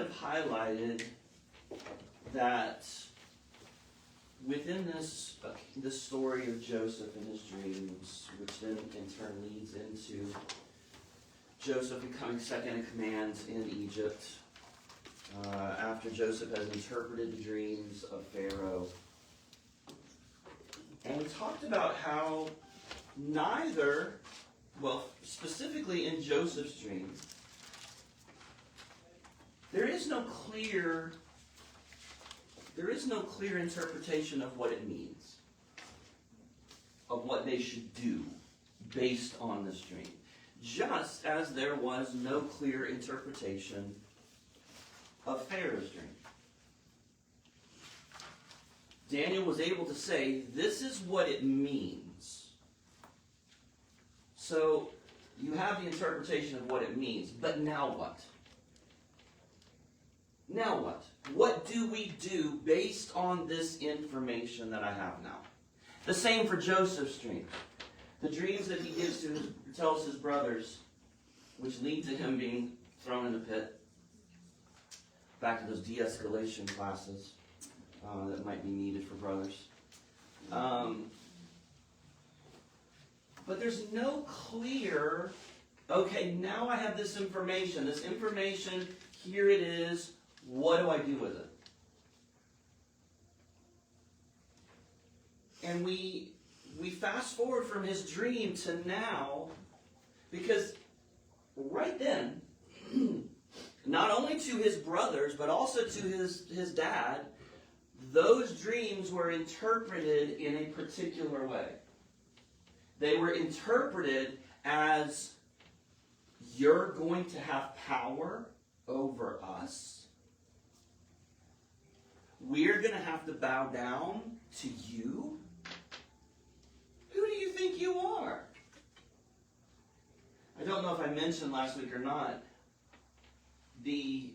have highlighted that within this story of Joseph and his dreams, which then in turn leads into Joseph becoming second in command in Egypt, after Joseph has interpreted the dreams of Pharaoh. And we talked about how specifically in Joseph's dream, there is no clear interpretation of what it means, of what they should do based on this dream. Just as there was no clear interpretation of Pharaoh's dream. Daniel was able to say, this is what it means. So, you have the interpretation of what it means, but now what? Now what? What do we do based on this information that I have now? The same for Joseph's dream. The dreams that he tells his brothers, which lead to him being thrown in the pit. Back to those de-escalation classes that might be needed for brothers. But there's no clear, okay, now I have this information. This information, here it is. What do I do with it? And we fast forward from his dream to now, because right then, not only to his brothers, but also to his dad, those dreams were interpreted in a particular way. They were interpreted as, you're going to have power over us. We're going to have to bow down to you. Who do you think you are? I don't know if I mentioned last week or not, the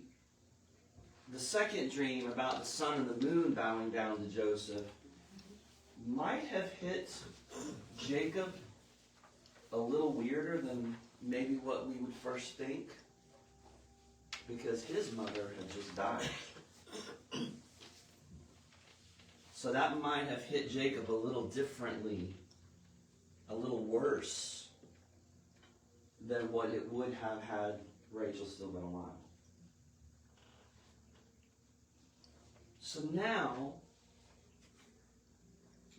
second dream about the sun and the moon bowing down to Joseph might have hit Jacob a little weirder than maybe what we would first think, because his mother had just died. So that might have hit Jacob a little differently, a little worse than what it would have had Rachel still been alive. So now,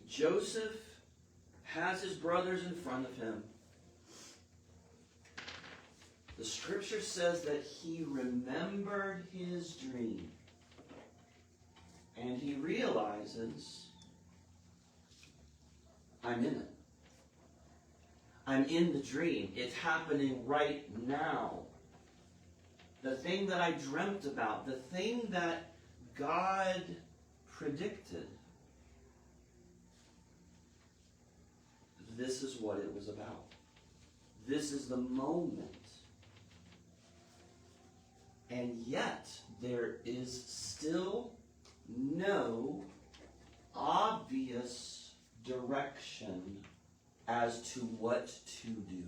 Joseph has his brothers in front of him. The scripture says that he remembered his dream. And he realizes, I'm in it. I'm in the dream. It's happening right now. The thing that I dreamt about, the thing that God predicted, this is what it was about. This is the moment. And yet, there is still no obvious direction as to what to do,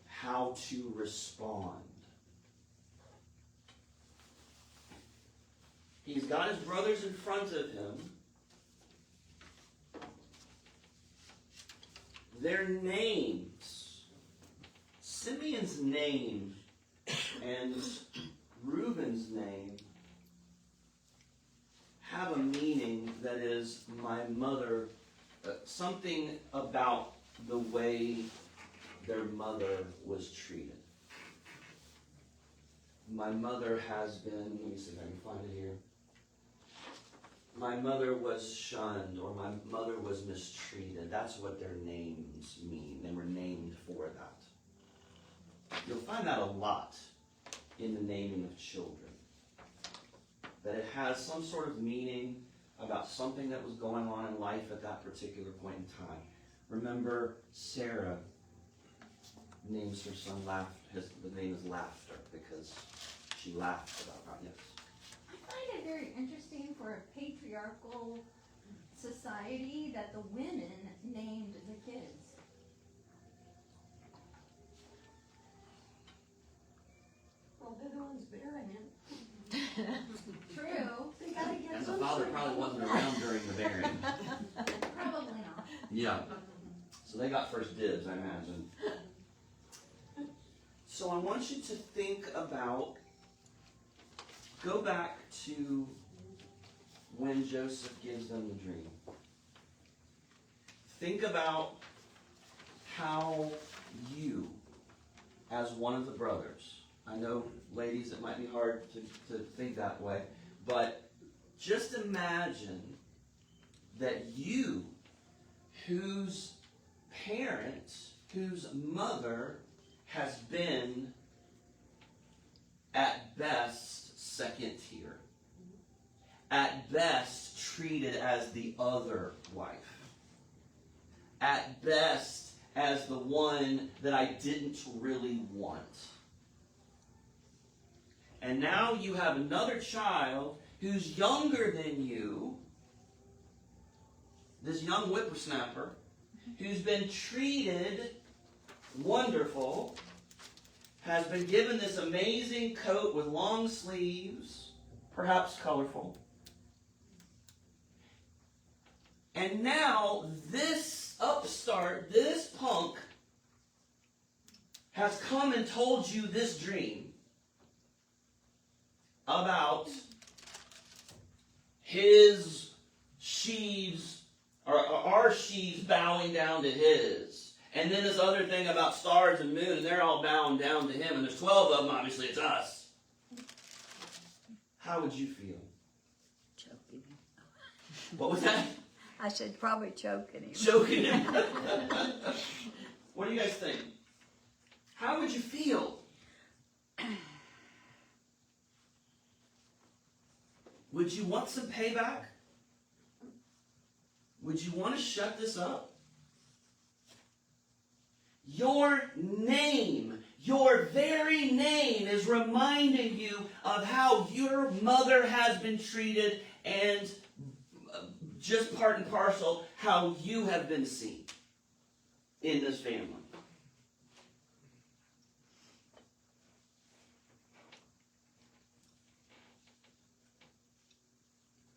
how to respond. He's got his brothers in front of him. Their names, Simeon's name and Reuben's name, have a meaning that is my mother, something about the way their mother was treated. My mother has been, let me see if I can find it here. My mother was shunned, or my mother was mistreated. That's what their names mean. They were named for that. You'll find that a lot in the naming of children. That it has some sort of meaning about something that was going on in life at that particular point in time. Remember, Sarah names her son the name is Laughter, because she laughed about God. Yes. I find it very interesting for a patriarchal society that the women named the kids. Well, they're the ones bearing it. True. They gotta get And the some father sort of- probably wasn't around during the bearing. Probably not. Yeah. So they got first dibs, I imagine. So I want you to think about, go back to when Joseph gives them the dream. Think about how you, as one of the brothers, I know, ladies, it might be hard to think that way, but just imagine that you, whose parent, whose mother has been, at best, second tier. At best, treated as the other wife. At best, as the one that I didn't really want. And now you have another child who's younger than you, this young whippersnapper, who's been treated wonderful, has been given this amazing coat with long sleeves, perhaps colorful. And now this upstart, this punk, has come and told you this dream about his sheaves, or our sheaves bowing down to his. And then this other thing about stars and moon, and they're all bowing down to him, and there's 12 of them, obviously it's us. How would you feel? Choking him. What was that? I said probably choking him. Choking him. What do you guys think? How would you feel? Would you want some payback? Would you want to shut this up? Your name, your very name is reminding you of how your mother has been treated, and just part and parcel how you have been seen in this family.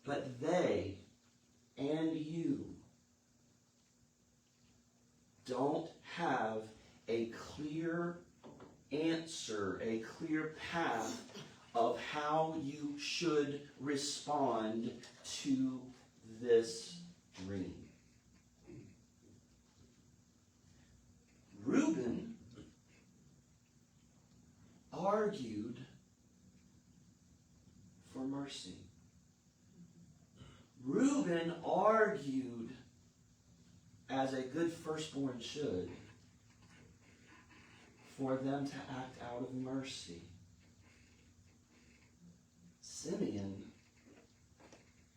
But they and you don't have a clear answer, a clear path of how you should respond to this dream. Reuben argued for mercy. Reuben argued, as a good firstborn should, for them to act out of mercy. Simeon,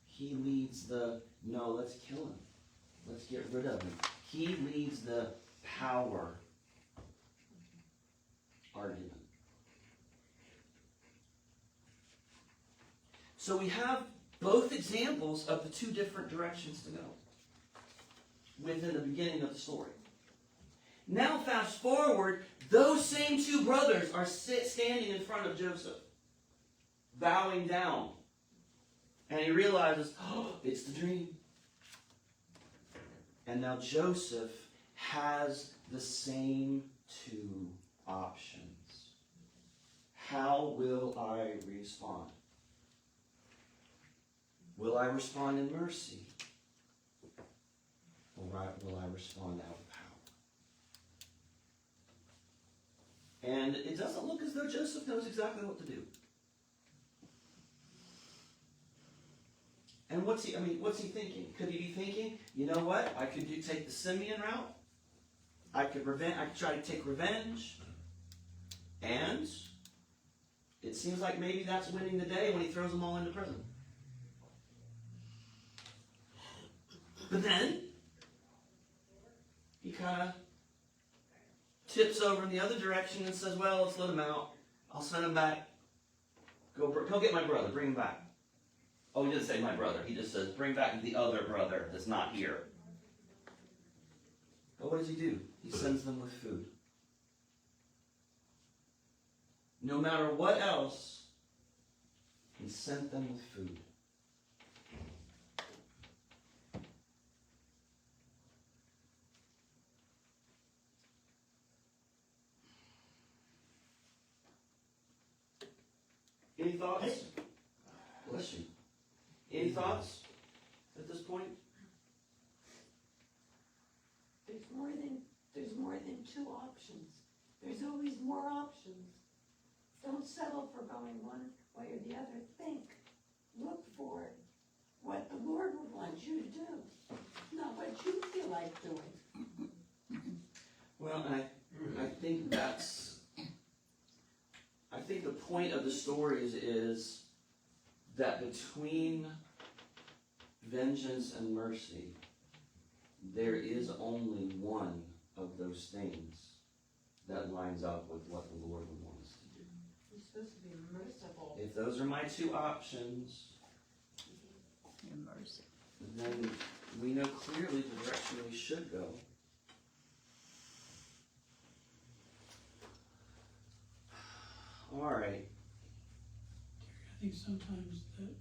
he leads the, no, let's kill him. Let's get rid of him. He leads the power argument. So we have both examples of the two different directions to go within the beginning of the story. Now fast forward, those same two brothers are standing in front of Joseph, bowing down. And he realizes, oh, it's the dream. And now Joseph has the same two options. How will I respond? Will I respond in mercy? Or will I respond out of power? And it doesn't look as though Joseph knows exactly what to do. And what's he thinking? Could he be thinking, you know what? I could take the Simeon route. I could try to take revenge. And it seems like maybe that's winning the day when he throws them all into prison. But then he kind of tips over in the other direction and says, well, let's let him out. I'll send him back. Go get my brother. Bring him back. Oh, he didn't say my brother. He just says, bring back the other brother that's not here. But what does he do? He sends them with food. No matter what else He sent them with food. Any thoughts? Bless you. Any thoughts at this point? There's more than two options. There's always more options. Don't settle for going one way or the other. Think. Look for what the Lord would want you to do, not what you feel like doing. Well, I think I think the point of the stories is that between vengeance and mercy, there is only one of those things that lines up with what the Lord would want us to do. You're supposed to be merciful. If those are my two options, Your mercy. then we know clearly the direction we should go. All right. I think sometimes that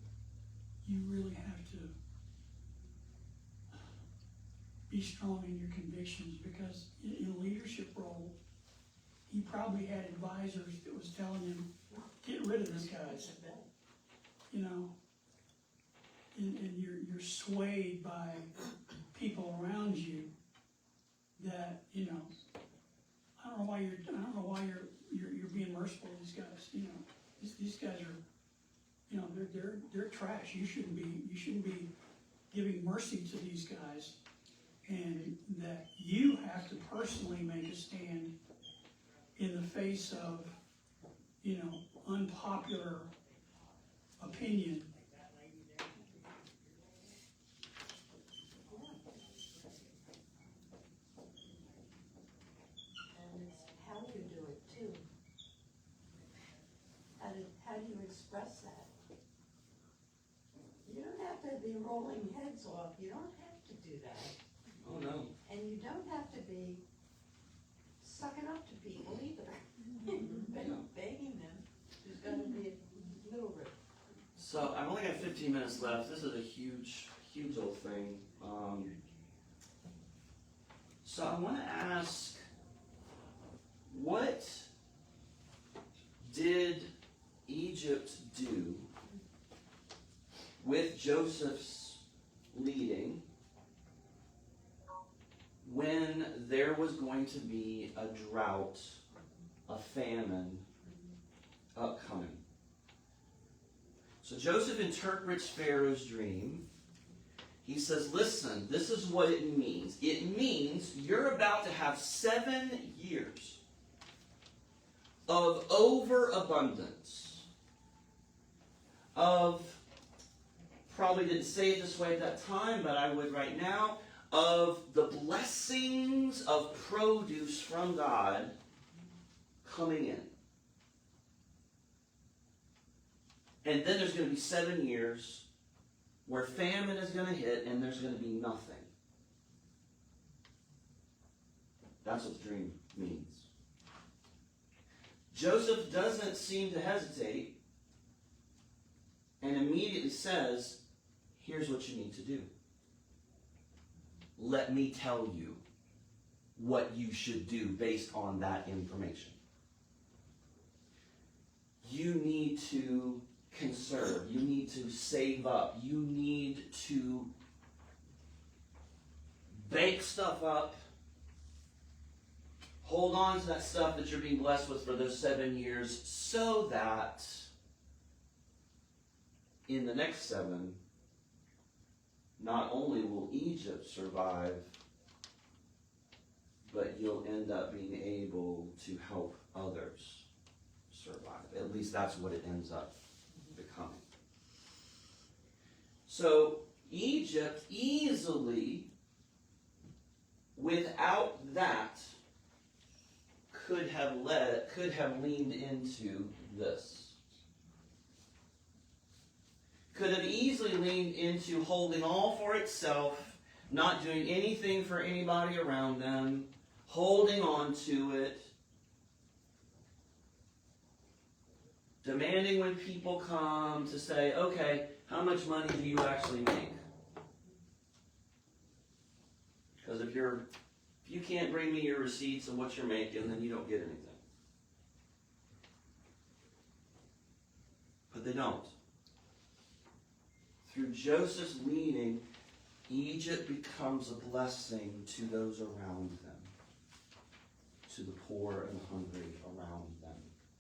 you really have to be strong in your convictions, because in a leadership role, he probably had advisors that was telling him, get rid of this guy, you know, and you're swayed by people around you that, you know, I don't know why you're being merciful to these guys, you know, these guys are, you know, they're trash. You shouldn't be giving mercy to these guys, and that you have to personally make a stand in the face of, you know, unpopular opinion. And it's how you do it too. How do you express that? You don't have to be rolling heads off. You don't have to do that. Oh no. And you don't have to be sucking up to people either. Begging them. There's got to be a little bit. So I've only got 15 minutes left. This is a huge old thing. So I want to ask, what did Egypt do with Joseph's leading when there was going to be a drought, a famine upcoming? So Joseph interprets Pharaoh's dream. He says, listen, this is what it means. It means you're about to have 7 years of overabundance, of, probably didn't say it this way at that time, but I would right now, of the blessings of produce from God coming in. And then there's going to be 7 years where famine is going to hit and there's going to be nothing. That's what the dream means. Joseph doesn't seem to hesitate and immediately says, here's what you need to do. Let me tell you what you should do based on that information. You need to conserve. You need to save up. You need to bake stuff up. Hold on to that stuff that you're being blessed with for those 7 years, so that in the next 7, not only will Egypt survive, but you'll end up being able to help others survive. At least that's what it ends up becoming. So Egypt easily, without that, could have leaned into this. Could have easily leaned into holding all for itself, not doing anything for anybody around them, holding on to it, demanding when people come to say, okay, how much money do you actually make? Because if you can't bring me your receipts of what you're making, then you don't get anything. But they don't. Through Joseph's leading, Egypt becomes a blessing to those around them, to the poor and hungry around them,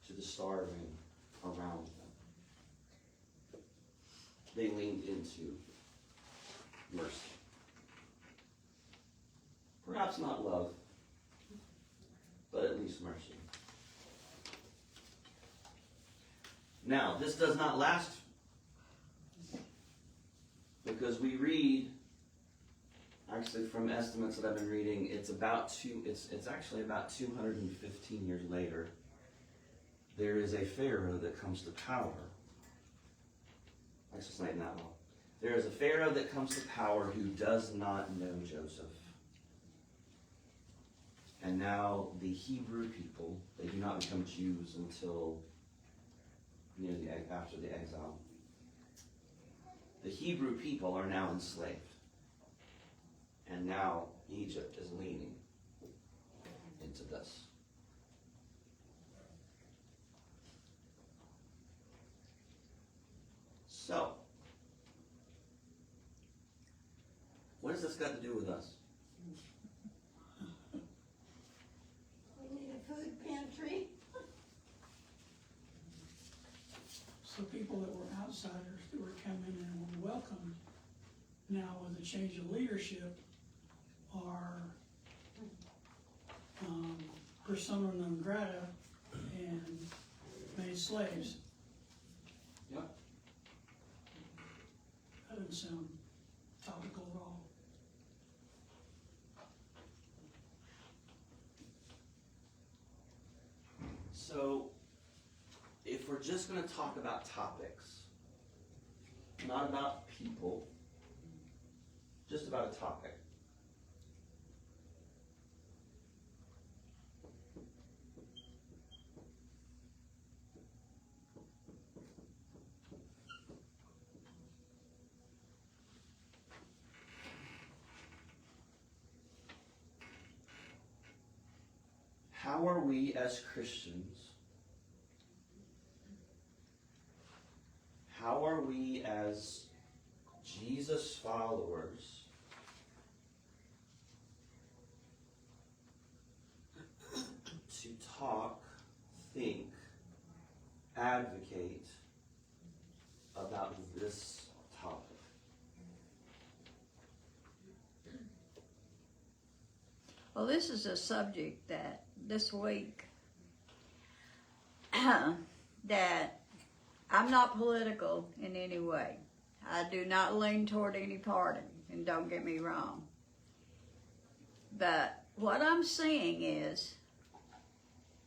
to the starving around them. They leaned into mercy. Perhaps not love, but at least mercy. Now, this does not last, because we read, actually from estimates that I've been reading, it's actually about 215 years later, there is a Pharaoh that comes to power. Actually, it's not even that long. There is a Pharaoh that comes to power who does not know Joseph. And now the Hebrew people, they do not become Jews until after the exile. The Hebrew people are now enslaved. And now Egypt is leaning into this. So, what has this got to do with us? We need a food pantry. So people that were outsiders that were coming and were welcomed, now with a change of leadership, are persona non grata and made slaves. Yep. That doesn't sound topical at all. So, if we're just going to talk about topics, not about people, just about a topic. How are we as Christians, how are we as Jesus followers to talk, think, advocate about this topic? Well, this is a subject that this week that I'm not political in any way. I do not lean toward any party, and don't get me wrong. But what I'm seeing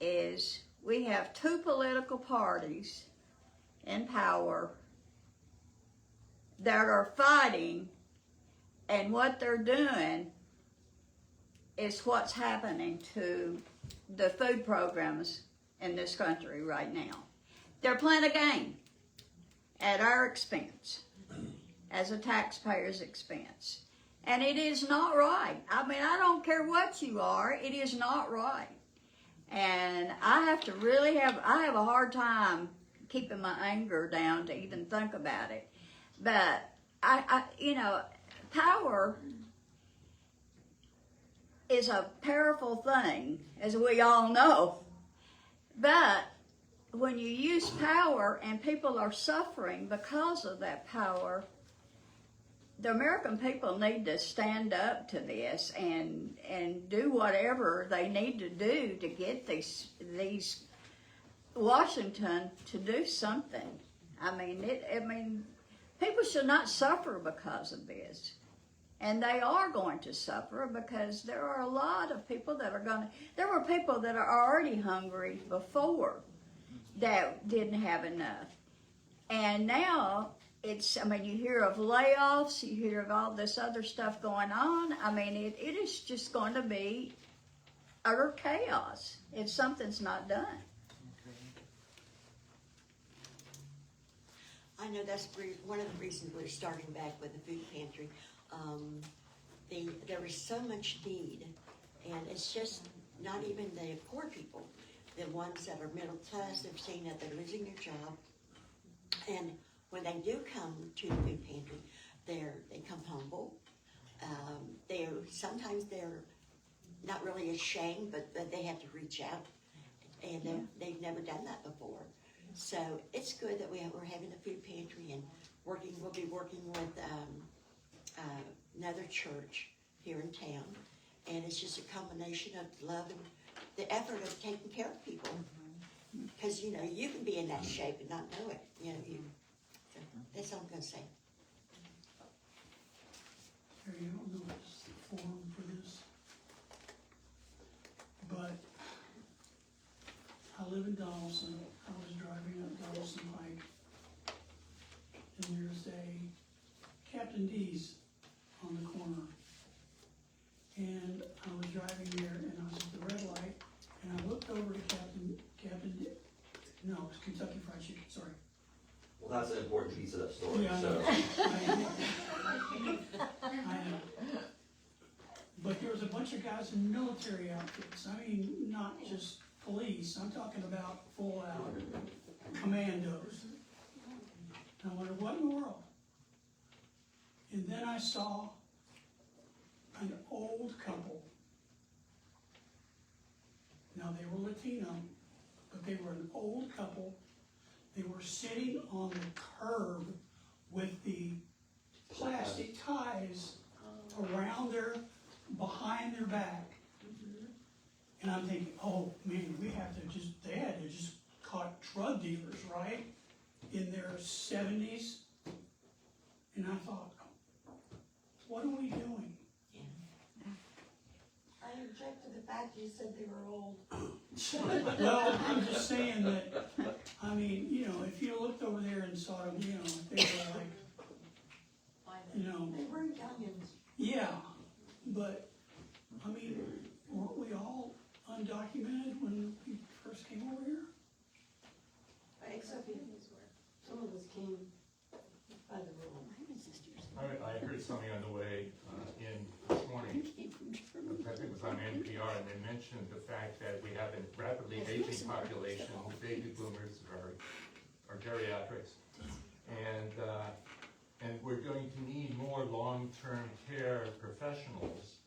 is we have two political parties in power that are fighting, and what they're doing is what's happening to the food programs in this country right now. They're playing a game at our expense, as a taxpayer's expense. And it is not right. I mean, I don't care what you are, it is not right. And I have a hard time keeping my anger down to even think about it. But power is a powerful thing, as we all know. But when you use power and people are suffering because of that power, the American people need to stand up to this and do whatever they need to do to get these Washington to do something. I mean, people should not suffer because of this. And they are going to suffer because there are a lot of people that there were people that are already hungry before that didn't have enough. And now you hear of layoffs, you hear of all this other stuff going on. I mean, it is just going to be utter chaos if something's not done. I know that's one of the reasons we're starting back with the food pantry. There is so much need, and it's just not even the poor people, the ones that are middle class, they've seen that they're losing their job, and when they do come to the food pantry, they come humble. Sometimes they're not really ashamed, but they have to reach out, and they've never done that before. So it's good that we're having a food pantry, and we'll be working with another church here in town, and it's just a combination of love and the effort of taking care of people. Because you can be in that shape and not know it. So that's all I'm gonna say. Harry, I don't know what's the form for this, but I live in Donaldson. I was driving up Donaldson Pike, and there's a Captain D's on the corner. And I was driving there, and I was at the red light, and I looked over to no, it's Kentucky Fried Chicken, sorry. Well, that's an important piece of that story, Yeah, I so. know. I know. But there was a bunch of guys in military outfits. I mean, not just police. I'm talking about full out commandos. And I wondered, what in the world? And then I saw an old couple. Now they were Latino, but they were an old couple. They were sitting on the curb with the plastic ties around behind their back. And I'm thinking, oh man, they had to just caught drug dealers, right? In their 70s. And I thought, what are we doing? I object to the fact you said they were old. Well, I'm just saying that, I mean, if you looked over there and saw them, if they were like, They weren't youngins. yeah, but, I mean, weren't we all undocumented when we first came over here? Except some of us came by the rule. I heard something on the way in this morning, I think it was on NPR, and they mentioned the fact that we have a rapidly aging population, the baby boomers are geriatrics, and we're going to need more long-term care professionals.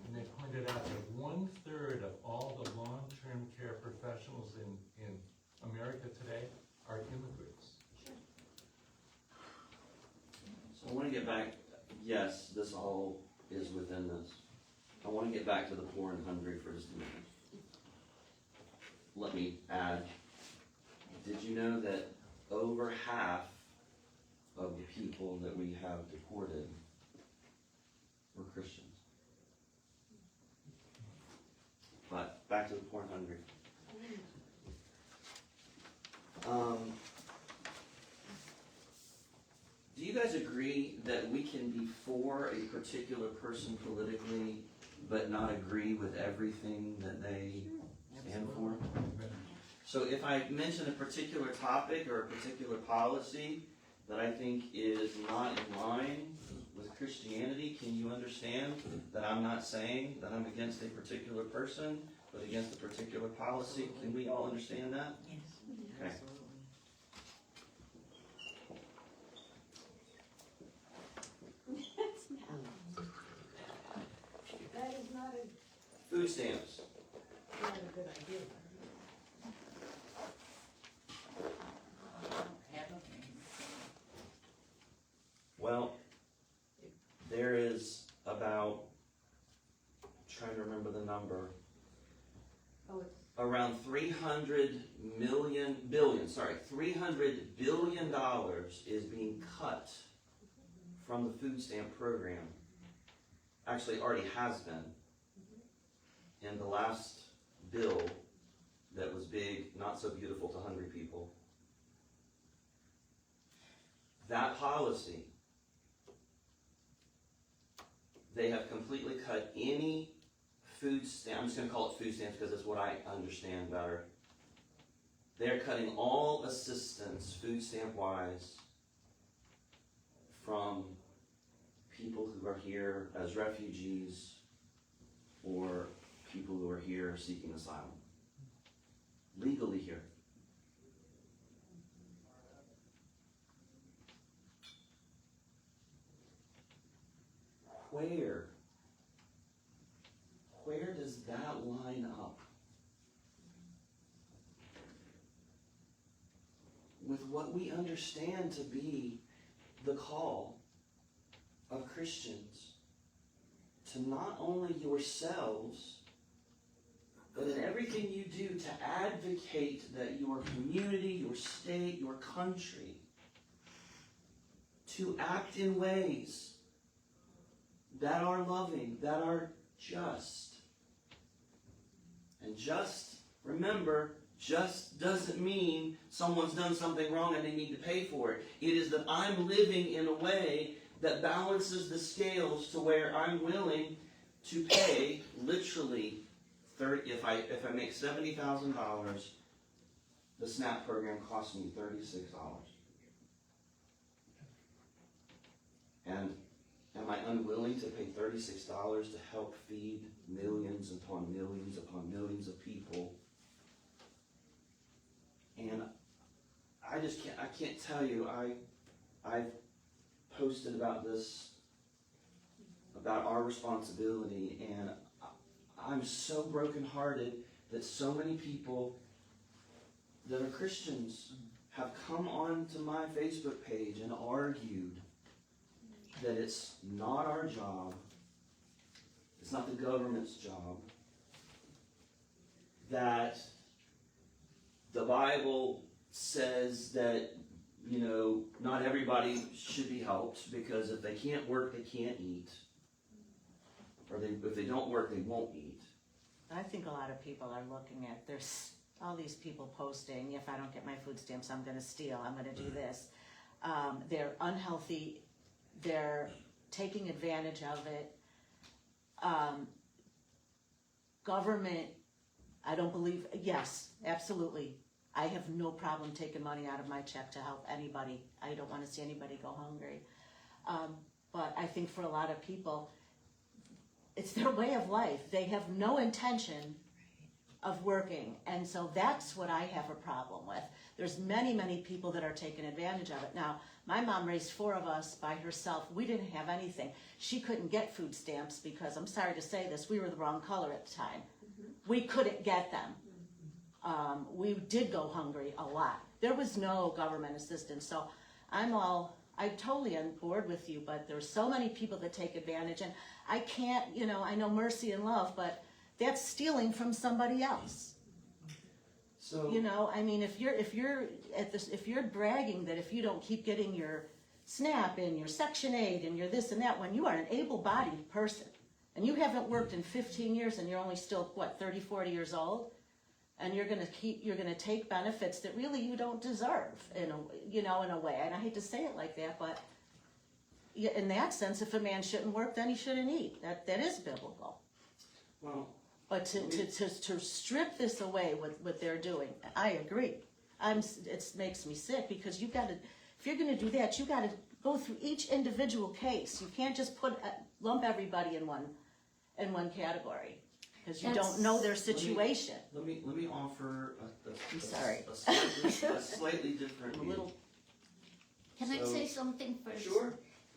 And they pointed out that 1/3 of all the long-term care professionals in America today are immigrants. So I want to get back, yes, this all is within this. I want to get back to the poor and hungry for just a minute. Let me add, did you know that over half of the people that we have deported were Christians? But back to the poor and hungry. Do you guys agree that we can be for a particular person politically, but not agree with everything that they stand for? So if I mention a particular topic or a particular policy that I think is not in line with Christianity, can you understand that I'm not saying that I'm against a particular person, but against a particular policy? Can we all understand that? Yes. Okay. That is not a Food stamps. good idea. Well, there is about, trying to remember the number, around $300 billion is being cut from the food stamp program. Actually, already has been. In the last bill that was big, not so beautiful to hungry people. That policy, they have completely cut any food stamp. I'm just going to call it food stamps because it's what I understand better. They're cutting all assistance, food stamp wise, from people who are here as refugees or people who are here seeking asylum. Legally here. Where does that line up with what we understand to be the call of Christians to not only yourselves, but in everything you do to advocate that your community, your state, your country, to act in ways that are loving, that are just. And just, remember, just doesn't mean someone's done something wrong and they need to pay for it. It is that I'm living in a way that balances the scales to where I'm willing to pay literally if I make $70,000, the SNAP program costs me $36. And am I unwilling to pay $36 to help feed millions upon millions of people? And I can't tell you, I've posted about this, about our responsibility, and I'm so brokenhearted that so many people that are Christians have come onto my Facebook page and argued that it's not our job, it's not the government's job, that the Bible says that, not everybody should be helped because if they can't work, they can't eat. Or if they don't work, they won't eat. I think a lot of people are looking at, there's all these people posting, if I don't get my food stamps, I'm going to steal, I'm going to do this. They're unhealthy, they're taking advantage of it. Government, I don't believe, yes, absolutely. I have no problem taking money out of my check to help anybody. I don't want to see anybody go hungry. But I think for a lot of people, it's their way of life. They have no intention of working. And so that's what I have a problem with. There's many, many people that are taking advantage of it. Now, my mom raised 4 of us by herself. We didn't have anything. She couldn't get food stamps because, I'm sorry to say this, we were the wrong color at the time. We couldn't get them. We did go hungry a lot. There was no government assistance. So I'm totally on board with you, but there's so many people that take advantage, and I can't, I know mercy and love, but that's stealing from somebody else. So if you're bragging that if you don't keep getting your SNAP and your Section 8 and your this and that, when you are an able-bodied person and you haven't worked in 15 years and you're only still 30, 40 years old, and you're going to take benefits that really you don't deserve in a way. And I hate to say it like that, but in that sense, if a man shouldn't work, then he shouldn't eat. That is biblical. Well, but to strip this away with what they're doing, I agree. It makes me sick because if you're going to do that, you got to go through each individual case. You can't just lump everybody in one category. Because you don't know their situation. Let me offer I'm sorry. a slightly different view. Can I say something first? Sure.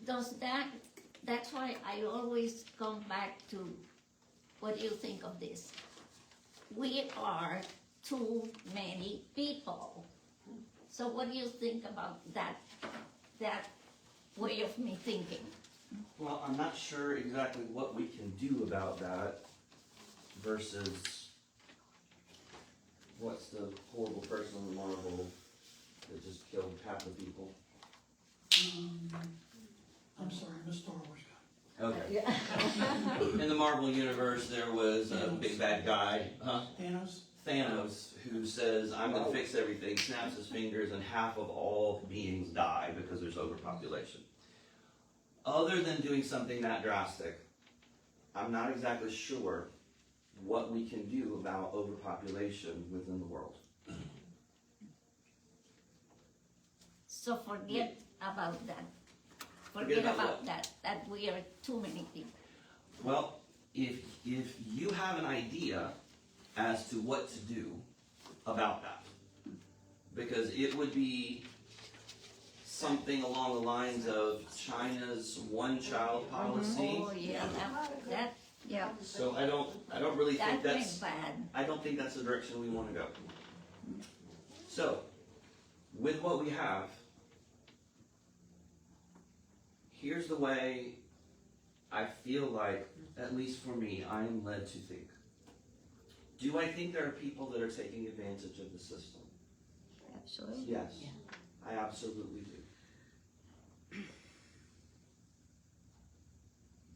That's why I always come back to what do you think of this? We are too many people. So what do you think about that way of me thinking? Well, I'm not sure exactly what we can do about that versus what's the horrible person in the Marvel that just killed half the people. I'm sorry, Miss Star Wars guy. Okay. Yeah. In the Marvel universe, there was a big bad guy, Thanos? who says, I'm going to fix everything, snaps his fingers, and half of all beings die because there's overpopulation. Other than doing something that drastic, I'm not exactly sure what we can do about overpopulation within the world. So forget about that. Forget about that we are too many people. Well, if you have an idea as to what to do about that, because it would be something along the lines of China's one-child policy. Oh, yeah, that, Yeah. So I don't really think that that's, went bad. I don't think that's the direction we want to go. So, with what we have, here's the way I feel like, at least for me, I am led to think. Do I think there are people that are taking advantage of the system? Absolutely. Yes, Yeah. I absolutely do.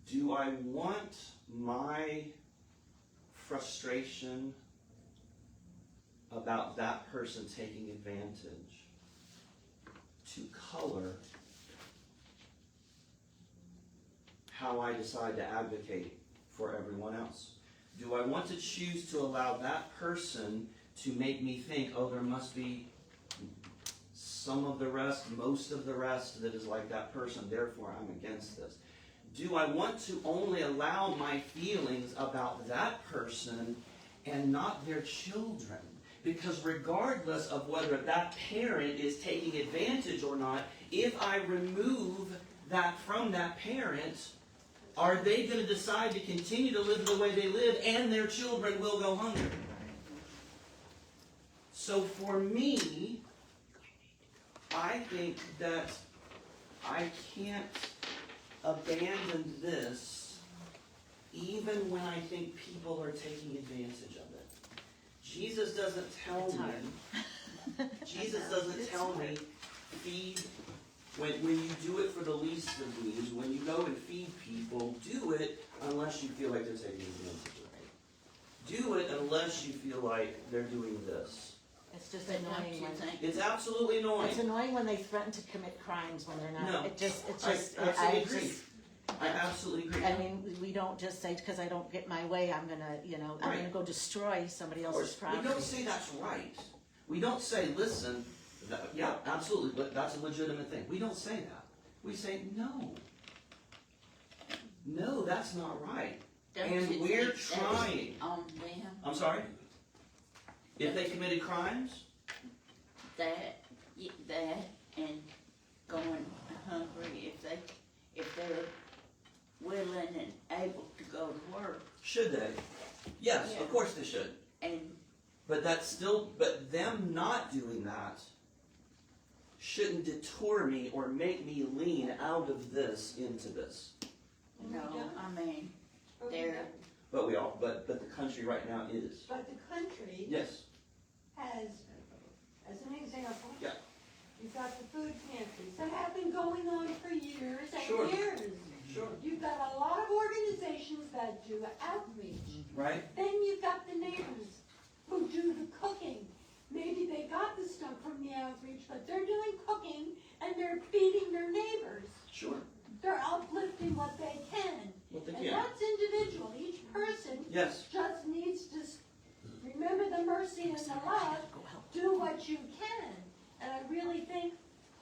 Do I want my frustration about that person taking advantage to color how I decide to advocate for everyone else? Do I want to choose to allow that person to make me think, oh, there must be some of the rest, most of the rest that is like that person, therefore I'm against this? Do I want to only allow my feelings about that person and not their children? Because regardless of whether that parent is taking advantage or not, if I remove that from that parent, are they going to decide to continue to live the way they live and their children will go hungry? So for me, I think that I can't abandon this even when I think people are taking advantage of it. Jesus doesn't tell It's me, Jesus doesn't tell me, feed, when you do it for the least of these, when you go and feed people, do it unless you feel like they're taking advantage of it. Do it unless you feel like they're doing this. It's just But don't annoying you when, think? It's absolutely annoying. it's annoying when they threaten to commit crimes when they're not. No. It's just, I absolutely agree. I absolutely agree. I mean, we don't just say, because I don't get my way, I'm gonna, I'm Right. gonna go destroy somebody else's We property. don't say that's right. We don't say, listen, yeah, absolutely, but that's a legitimate thing. We don't say that. We say, no. No, that's not right. Don't And you we're think that's trying. on them, I'm sorry? If they committed crimes? that and going hungry if they're willing and able to go to work Should they? Yes, Yeah. of course they should. and But but them not doing that shouldn't deter me or make me lean out of this into this. I mean they're But the country right now is. But the country Yes. has, as an example, Yeah. you've got the food pantries that have been going on for years and Sure. years. Sure. You've got a lot of organizations that do outreach. Right? Then you've got the neighbors who do the cooking. Maybe they got the stuff from the outreach, but they're doing cooking and they're feeding their neighbors. Sure. They're uplifting what they can. What they And can. that's individual. Each person Yes. just needs to remember the mercy and the love, do what you can. And I really think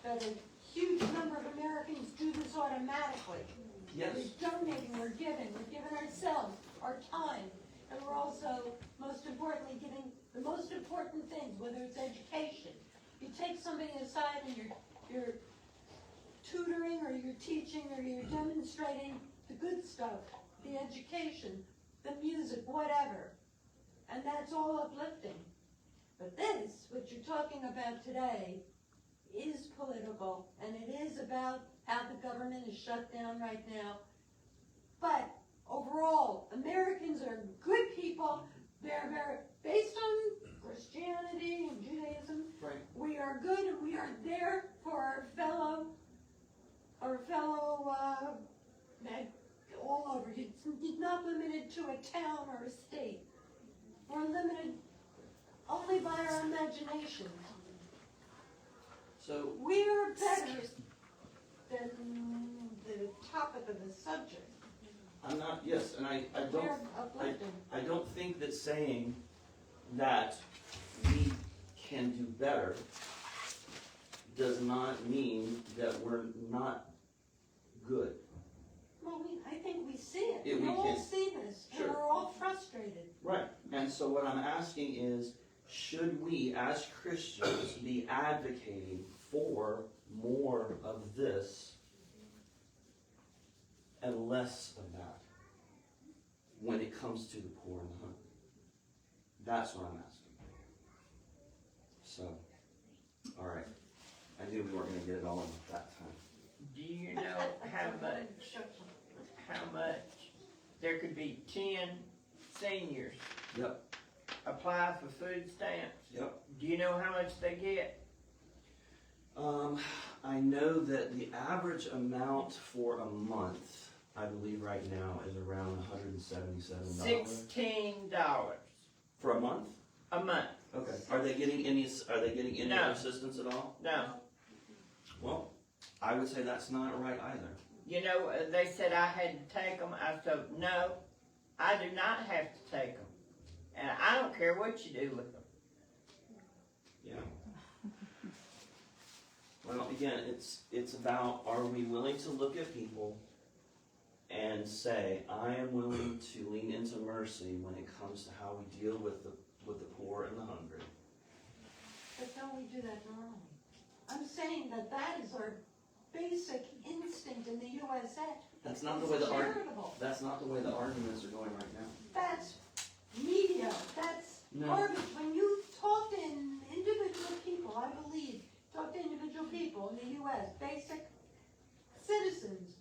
that a huge number of Americans do this automatically. Yes. We're donating, we're giving ourselves, our time, and we're also, most importantly, giving the most important things, whether it's education. You take somebody aside and you're tutoring or you're teaching or you're demonstrating the good stuff, the education, the music, whatever. And that's all uplifting. But this, what you're talking about today, is political, and it is about how the government is shut down right now. But overall, Americans are good people. They're based on Christianity and Judaism. Right. We are good, and we are there for our fellow all over. It's not limited to a town or a state. We're limited only by our imagination. So, We're better than the topic of the subject. I'm not, yes, and I We're don't, uplifting. I don't think that saying that we can do better does not mean that we're not good. Well, I think we see it. Yeah, We we all can. see this, and Sure. we're all frustrated. Right. And so what I'm asking is, should we as Christians be advocating for more of this and less of that when it comes to the poor and the hungry? That's what I'm asking. So, all right. I knew we weren't going to get it all in that time. Do you know how much there could be 10 seniors Yep. apply for food stamps? Yep. Do you know how much they get? I know that the average amount for a month, I believe right now, is around $177. $16 For a month? a month. Okay. Are they getting any No. other assistance at all? No. Well, I would say that's not right either. You know, they said I had to take them. I said, no, I do not have to take them. And I don't care what you do with them. Yeah. Well, again, it's about, are we willing to look at people and say, I am willing to lean into mercy when it comes to how we deal with the poor and the hungry. But don't we do that normally? I'm saying that is our basic instinct in the USA. That's not the way the charitable. That's not the way the arguments are going right now. That's media. That's No. garbage. When you talk to individual people, I believe, talk to individual people in the U.S., basic citizens,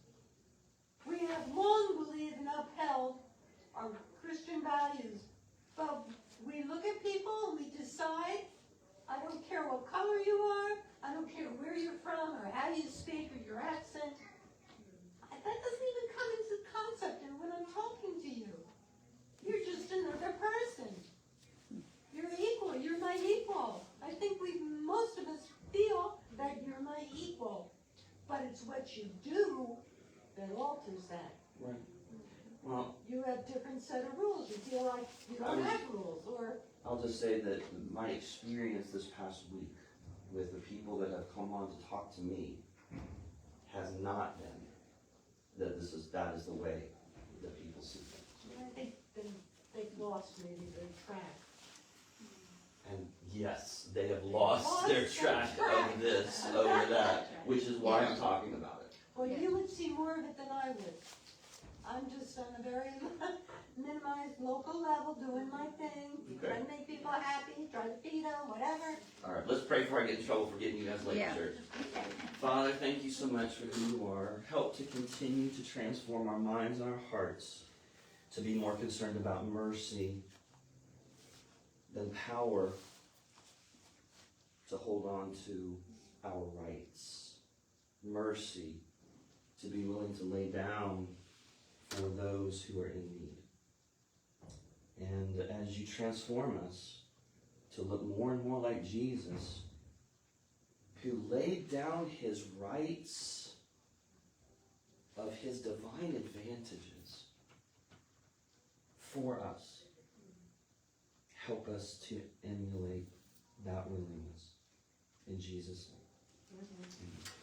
we have long believed and upheld our Christian values. But we look at people and we decide, I don't care what color you are, I don't care where you're from or how you speak or your accent. That doesn't even come into the concept when I'm talking to you. You're just another person. You're equal. You're my equal. I think most of us feel that you're my equal. But it's what you do that alters that. Right. Well, You have different set of rules. You feel like you don't have rules, or I'll just say that my experience this past week with the people that have come on to talk to me has not been that that is the way that people see it. I think they've lost maybe their track. And yes, they have lost their Their track track. of this over that, which is why I'm talking about it. Well, you would see more of it than I would. I'm just on a very minimized local level, doing my thing, trying to make people happy, trying to feed them, whatever. All right, let's pray before I get in trouble for getting you guys late, Yeah. church. Father, thank you so much for who you are. Help to continue to transform our minds and our hearts to be more concerned about mercy than power to hold on to our rights. Mercy to be willing to lay down for those who are in need. And as you transform us to look more and more like Jesus, who laid down his rights of his divine advantages for us, help us to emulate that willingness. In Jesus' name. Amen.